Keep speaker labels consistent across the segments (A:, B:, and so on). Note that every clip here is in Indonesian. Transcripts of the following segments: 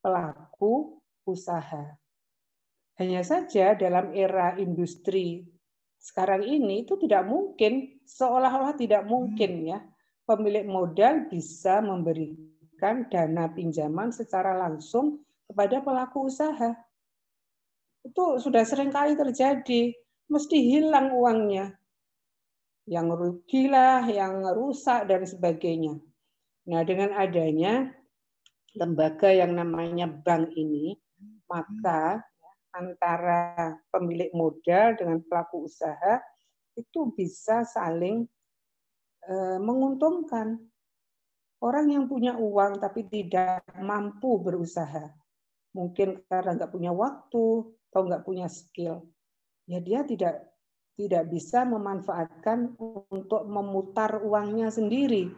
A: pelaku usaha. Hanya saja dalam era industri sekarang ini itu tidak mungkin, seolah-olah tidak mungkin ya, pemilik modal bisa memberikan dana pinjaman secara langsung kepada pelaku usaha. Itu sudah sering kali terjadi, mesti hilang uangnya. Yang rugilah, yang rusak, dan sebagainya. Nah, dengan adanya lembaga yang namanya bank ini, maka antara pemilik modal dengan pelaku usaha itu bisa saling menguntungkan. Orang yang punya uang tapi tidak mampu berusaha, mungkin karena nggak punya waktu atau nggak punya skill, ya dia tidak bisa memanfaatkan untuk memutar uangnya sendiri.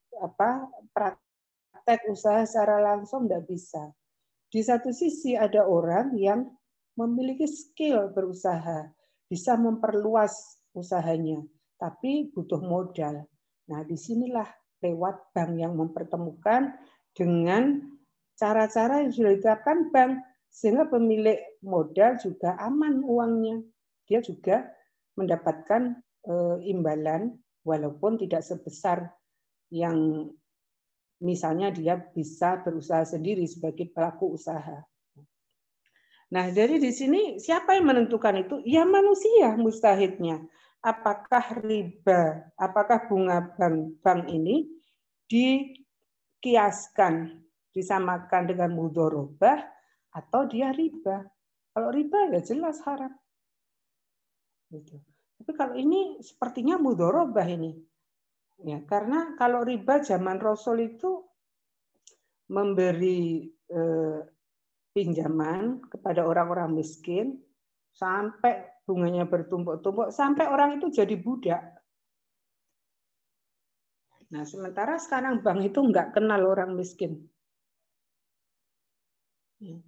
A: Praktek usaha secara langsung nggak bisa. Di satu sisi ada orang yang memiliki skill berusaha, bisa memperluas usahanya, tapi butuh modal. Nah, disinilah lewat bank yang mempertemukan dengan cara-cara yang sudah ditetapkan bank, sehingga pemilik modal juga aman uangnya. Dia juga mendapatkan imbalan, walaupun tidak sebesar yang misalnya dia bisa berusaha sendiri sebagai pelaku usaha. Nah, dari di sini siapa yang menentukan itu? Ya manusia mustahidnya. Apakah riba, apakah bunga bank ini dikiaskan, disamakan dengan mudharabah atau dia riba? Kalau riba ya jelas haram. Gitu. Tapi kalau ini sepertinya mudharabah ini. Ya, karena kalau riba zaman Rasul itu memberi pinjaman kepada orang-orang miskin sampai bunganya bertumpuk-tumpuk sampai orang itu jadi budak. Nah, sementara sekarang bank itu nggak kenal orang miskin.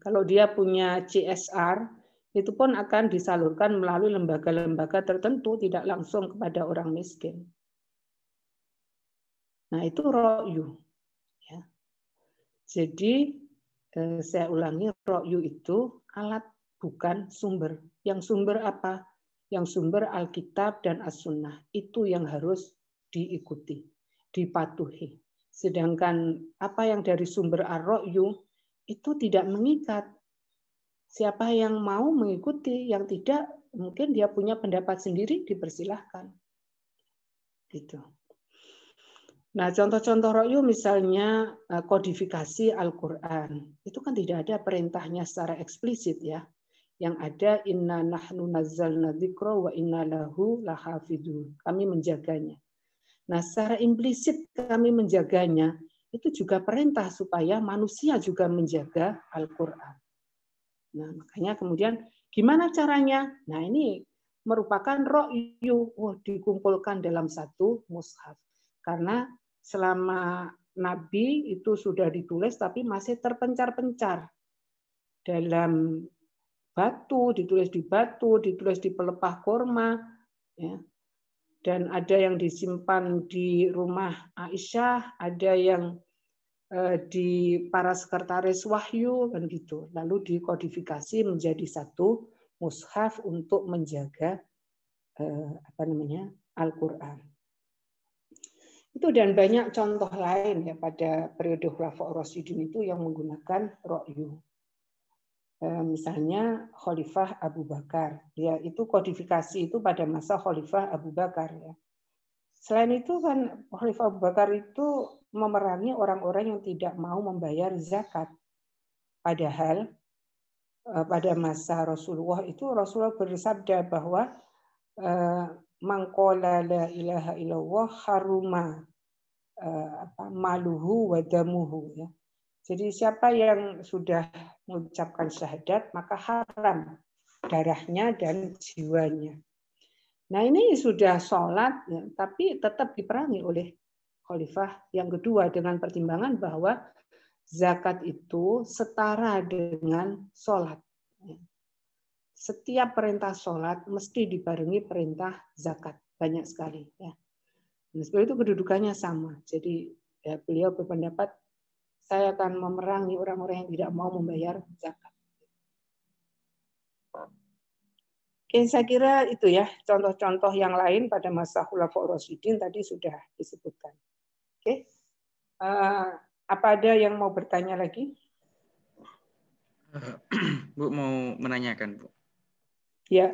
A: Kalau dia punya CSR, itu pun akan disalurkan melalui lembaga-lembaga tertentu, tidak langsung kepada orang miskin. Nah, itu ro'yu. Ya. Jadi, saya ulangi, ro'yu itu alat, bukan sumber. Yang sumber apa? Yang sumber Alkitab dan As-Sunnah. Itu yang harus diikuti, dipatuhi. Sedangkan apa yang dari sumber ar-ro'yu, itu tidak mengikat. Siapa yang mau mengikuti, yang tidak, mungkin dia punya pendapat sendiri, dipersilahkan. Gitu. Nah, contoh-contoh ro'yu misalnya kodifikasi Al-Quran. Itu kan tidak ada perintahnya secara eksplisit ya. Yang ada inna nahnu nazzalna dzikra wa inna lahu lahafidun. Kami menjaganya. Nah, secara implisit kami menjaganya, itu juga perintah supaya manusia juga menjaga Al-Quran. Nah, makanya kemudian gimana caranya? Nah, ini merupakan ro'yu, dikumpulkan dalam satu mushaf. Karena selama Nabi itu sudah ditulis tapi masih terpencar-pencar dalam batu, ditulis di batu, ditulis di pelepah kurma, ya. Dan ada yang disimpan di rumah Aisyah, ada yang di para sekretaris wahyu kan gitu, lalu dikodifikasi menjadi satu mushaf untuk menjaga Al-Quran. Itu dan banyak contoh lain ya pada periode Khulafaur Rasyidin itu yang menggunakan ro'yu. Misalnya Khalifah Abu Bakar, ya itu kodifikasi itu pada masa Khalifah Abu Bakar ya. Selain itu kan Khalifah Abu Bakar itu memerangi orang-orang yang tidak mau membayar zakat. Padahal pada masa Rasulullah itu Rasulullah bersabda bahwa mangqala la ilaha illallah haruma maluhu wa damuhu ya. Jadi siapa yang sudah mengucapkan syahadat maka haram darahnya dan jiwanya. Nah ini sudah sholat, ya, tapi tetap diperangi oleh khalifah yang kedua dengan pertimbangan bahwa zakat itu setara dengan sholat. Setiap perintah sholat mesti dibarengi perintah zakat, banyak sekali. Ya. Nah, seperti itu kedudukannya sama. Jadi ya, beliau berpendapat saya akan memerangi orang-orang yang tidak mau membayar zakat. Oke, saya kira itu ya contoh-contoh yang lain pada masa Khulafaur Rasyidin tadi sudah disebutkan. Oke, apa ada yang mau bertanya lagi?
B: Bu mau menanyakan, Bu.
A: Ya.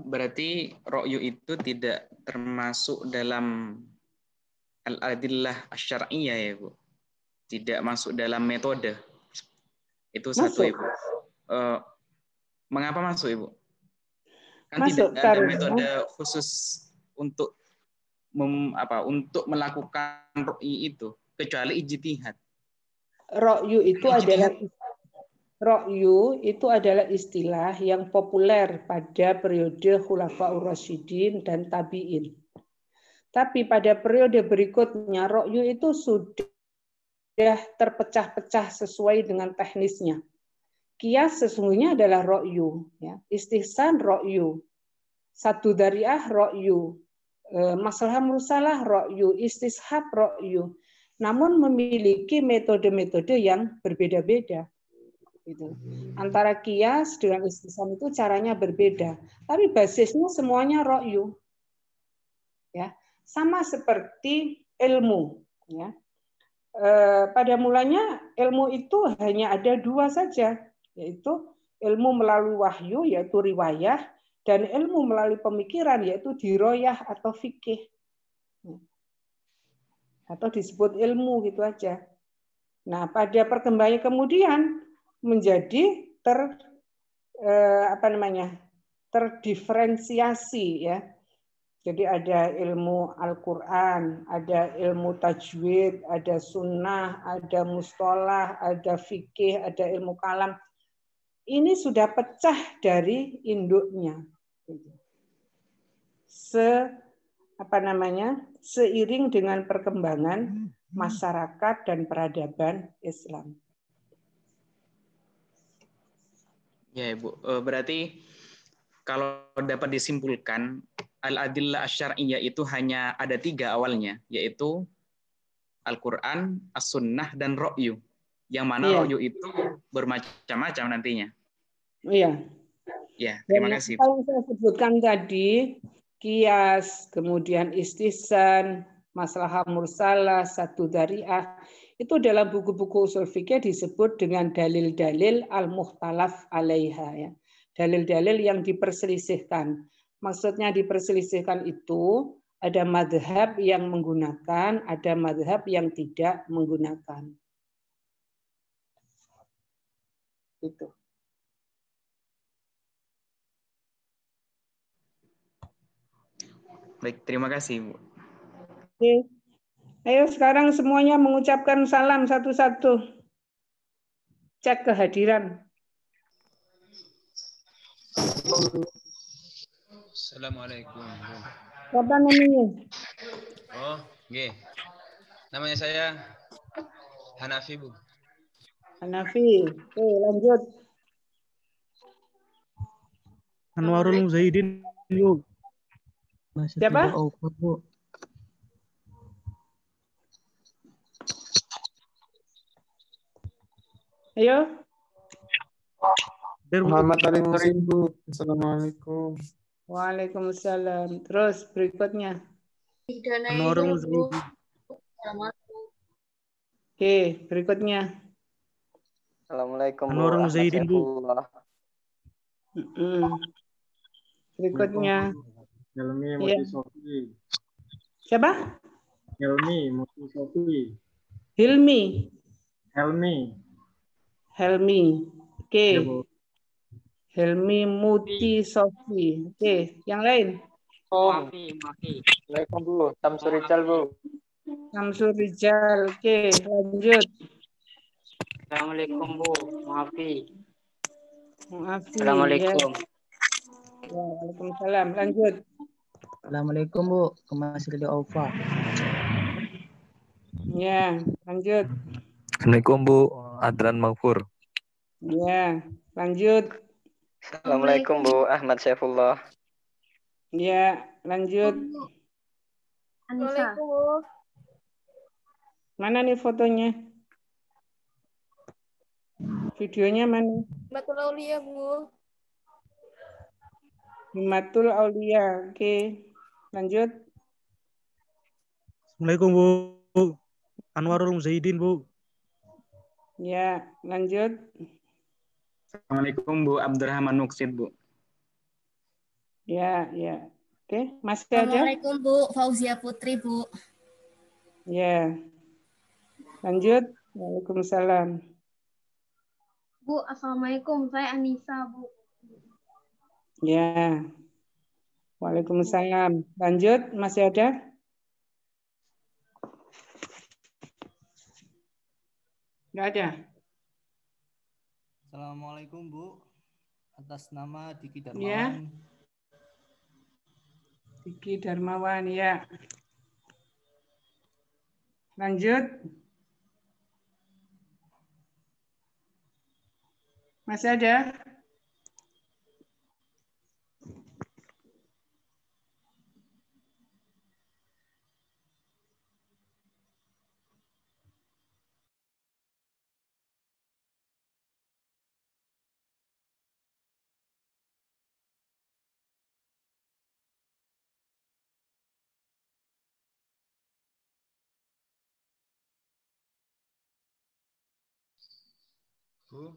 B: Berarti ro'yu itu tidak termasuk dalam al-adillah asy-syar'iyyah ya, Bu. Tidak masuk dalam metode. Itu satu,
A: Masuk.
B: Ibu. Mengapa masuk, Ibu? Kan
A: Masuk,
B: tidak ada
A: karena
B: metode khusus untuk untuk melakukan ro'yu itu kecuali ijtihad.
A: Ro'yu itu adalah istilah yang populer pada periode Khulafaur Rasyidin dan Tabi'in. Tapi pada periode berikutnya, ro'yu itu sudah terpecah-pecah sesuai dengan teknisnya. Qiyas sesungguhnya adalah ro'yu. Ya. Istihsan ro'yu. Satu dariah ro'yu. Maslahah mursalah ro'yu. Istishab ro'yu. Namun memiliki metode-metode yang berbeda-beda. Gitu. Antara qiyas dengan istihsan itu caranya berbeda, tapi basisnya semuanya ro'yu. Ya, sama seperti ilmu. Ya. Pada mulanya ilmu itu hanya ada dua saja, yaitu ilmu melalui wahyu, yaitu riwayah, dan ilmu melalui pemikiran, yaitu diroyah atau fikih. Atau disebut ilmu gitu aja. Nah, pada perkembangan kemudian menjadi terdiferensiasi ya. Jadi ada ilmu Al-Qur'an, ada ilmu tajwid, ada sunnah, ada mustolah, ada fikih, ada ilmu kalam. Ini sudah pecah dari induknya. Seiring dengan perkembangan masyarakat dan peradaban Islam.
B: Ya, Ibu. Berarti kalau dapat disimpulkan, al-adillah asy-syar'iyyah itu hanya ada 3 awalnya, yaitu Al-Quran, As-Sunnah, dan Ro'yu. Yang mana Ro'yu itu bermacam-macam nantinya.
A: Iya.
B: Ya, terima kasih.
A: Kalau saya sebutkan tadi, qiyas, kemudian istihsan, maslahah mursalah, satu dariah, itu dalam buku-buku usul fikih disebut dengan dalil-dalil al-mukhtalaf alaiha. Ya. Dalil-dalil yang diperselisihkan. Maksudnya diperselisihkan itu ada madhab yang menggunakan, ada madhab yang tidak menggunakan. Itu.
B: Baik, terima kasih, Bu.
A: Oke. Ayo sekarang semuanya mengucapkan salam satu-satu. Cek kehadiran.
C: Assalamualaikum.
A: Siapa namanya?
C: Oh, nggih. Namanya saya Hanafi, Bu.
A: Hanafi. Oke, lanjut.
D: Anwarul Zaidin, Bu.
A: Siapa?
D: Bu.
A: Ayo.
E: Muhammad Ali Musin, Bu. Assalamualaikum.
A: Waalaikumsalam. Terus berikutnya.
D: Anwarul Zaidin.
A: Oke, berikutnya.
F: Assalamualaikum, Bu.
D: Anwarul
F: Ahmad
D: Zaidin, Bu.
F: Saifullah.
A: Berikutnya.
E: Helmi
A: Ya.
E: Muti Sofi.
A: Siapa?
E: Helmi Muti Sofi.
A: Hilmi.
E: Helmi.
A: Oke.
E: Ya, Bu.
A: Helmi Muti Sofi. Oke, yang lain.
F: Assalamualaikum, Bu. Samsul Rijal, Bu.
A: Samsul Rijal. Oke, lanjut.
G: Assalamualaikum, Bu. Maafi.
A: Assalamualaikum. Ya. Waalaikumsalam. Lanjut.
G: Assalamualaikum, Bu. Kemasri Aufa.
A: Ya, lanjut.
H: Assalamualaikum, Bu. Adran Maghfur.
A: Ya, lanjut.
F: Assalamualaikum, Bu. Ahmad Saifullah.
A: Ya, lanjut.
I: Anissa.
A: Mana nih fotonya? Videonya mana?
I: Matul Aulia, Bu.
A: Himatul Aulia. Oke. Lanjut.
D: Assalamualaikum Bu. Anwarul Muzahidin Bu.
A: Ya, lanjut.
B: Assalamualaikum Bu Abdurrahman Muksid Bu.
A: Ya, ya. Oke, masih ada?
I: Assalamualaikum Bu, Fauzia Putri Bu.
A: Ya. Lanjut. Waalaikumsalam.
I: Bu, Assalamualaikum, saya Anissa Bu.
A: Ya. Waalaikumsalam. Lanjut, masih ada? Nggak ada.
J: Assalamualaikum Bu. Atas nama Diki
A: Ya.
J: Darmawan.
A: Diki Darmawan, ya. Lanjut. Masih ada?
C: Bu,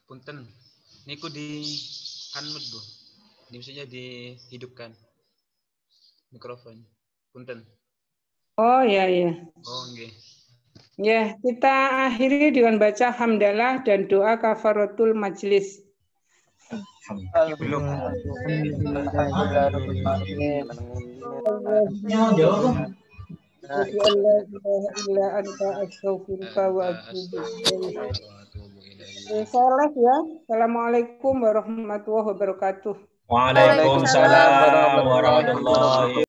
C: punten. Niku di unmute Bu. Ini maksudnya dihidupkan mikrofon. Punten.
A: Oh, ya, ya.
C: Oh, nggih.
A: Ya, kita akhiri dengan baca hamdalah dan doa kafaratul majlis. Saya live ya. Assalamualaikum warahmatullahi wabarakatuh.
K: Waalaikumsalam warahmatullahi wabarakatuh.